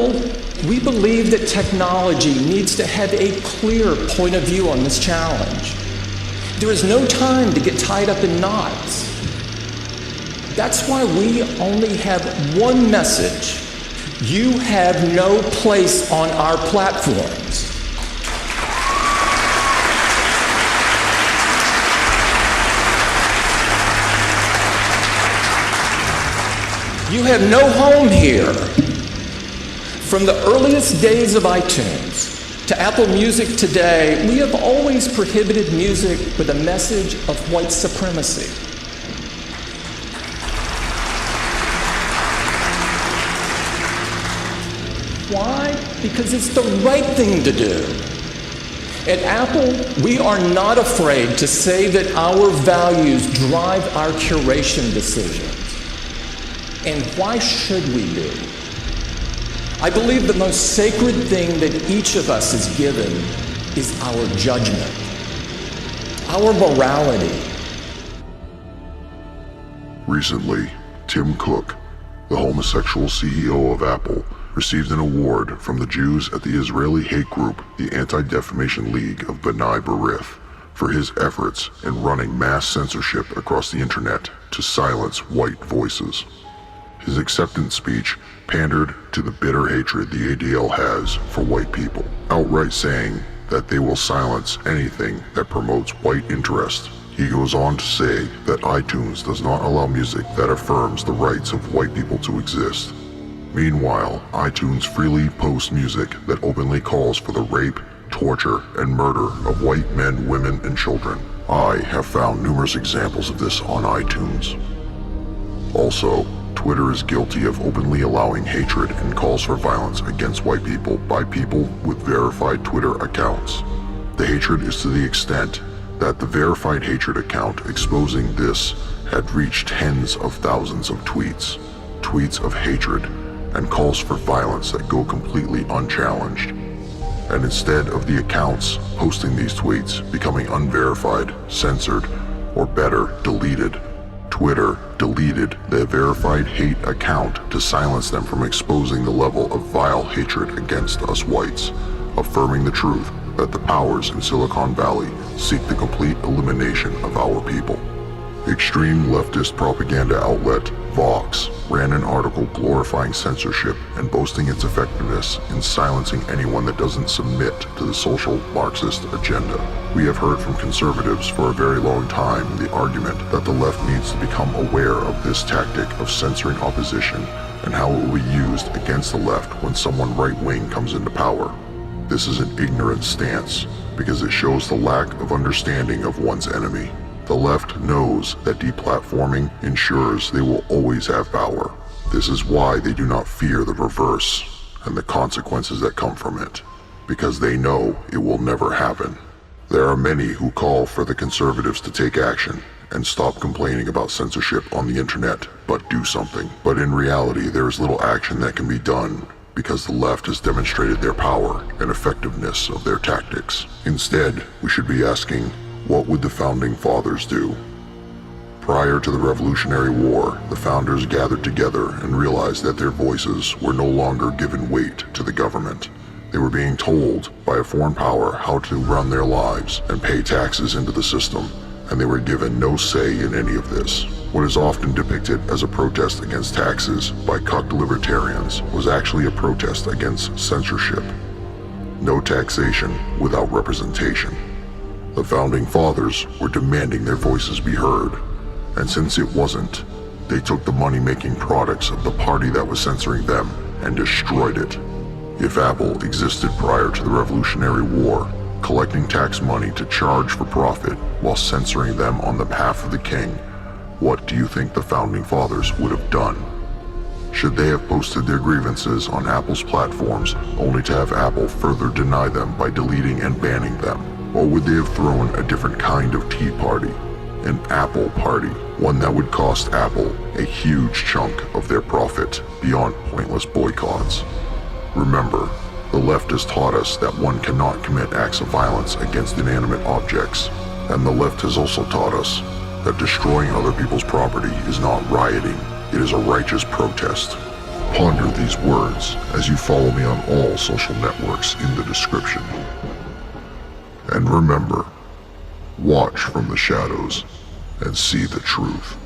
Apple, we believe that technology needs to have a clear point of view on this challenge. There is no time to get tied up in knots. That's why we only have one message. You have no place on our platforms. You have no home here. From the earliest days of iTunes to Apple Music today, we have always prohibited music with a message of white supremacy. Why? Because it's the right thing to do. At Apple, we are not afraid to say that our values drive our curation decisions. And why should we be? I believe the most sacred thing that each of us is given is our judgment, our morality. Recently, Tim Cook, the homosexual CEO of Apple, received an award from the Jews at the Israeli hate group, the Anti-Defamation League of B'nai B'rith, for his efforts in running mass censorship across the internet to silence white voices. His acceptance speech pandered to the bitter hatred the ADL has for white people, outright saying that they will silence anything that promotes white interest. He goes on to say that iTunes does not allow music that affirms the rights of white people to exist. Meanwhile, iTunes freely posts music that openly calls for the rape, torture, and murder of white men, women, and children. I have found numerous examples of this on iTunes. Also, Twitter is guilty of openly allowing hatred and calls for violence against white people by people with verified Twitter accounts. The hatred is to the extent that the verified hatred account exposing this had reached tens of thousands of tweets of hatred and calls for violence that go completely unchallenged. And instead of the accounts posting these tweets becoming unverified, censored, or better, deleted, Twitter deleted the verified hate account to silence them from exposing the level of vile hatred against us whites, affirming the truth that the powers in Silicon Valley seek the complete elimination of our people. Extreme leftist propaganda outlet Vox ran an article glorifying censorship and boasting its effectiveness in silencing anyone that doesn't submit to the social Marxist agenda. We have heard from conservatives for a very long time the argument that the left needs to become aware of this tactic of censoring opposition and how it will be used against the left when someone right-wing comes into power. This is an ignorant stance because it shows the lack of understanding of one's enemy. The left knows that deplatforming ensures they will always have power. This is why they do not fear the reverse and the consequences that come from it, because they know it will never happen. There are many who call for the conservatives to take action and stop complaining about censorship on the internet, but do something. But in reality, there is little action that can be done because the left has demonstrated their power and effectiveness of their tactics. Instead, we should be asking, what would the Founding Fathers do? Prior to the Revolutionary War, the founders gathered together and realized that their voices were no longer given weight to the government. They were being told by a foreign power how to run their lives and pay taxes into the system, and they were given no say in any of this. What is often depicted as a protest against taxes by cucked libertarians was actually a protest against censorship. No taxation without representation. The Founding Fathers were demanding their voices be heard, and since it wasn't, they took the money-making products of the party that was censoring them and destroyed it. If Apple existed prior to the Revolutionary War, collecting tax money to charge for profit while censoring them on the behalf of the king, what do you think the Founding Fathers would have done? Should they have posted their grievances on Apple's platforms only to have Apple further deny them by deleting and banning them? Or would they have thrown a different kind of tea party, an Apple party, one that would cost Apple a huge chunk of their profit beyond pointless boycotts? Remember, the left has taught us that one cannot commit acts of violence against inanimate objects, and the left has also taught us that destroying other people's property is not rioting, it is a righteous protest. Ponder these words as you follow me on all social networks in the description. And remember, watch from the shadows and see the truth.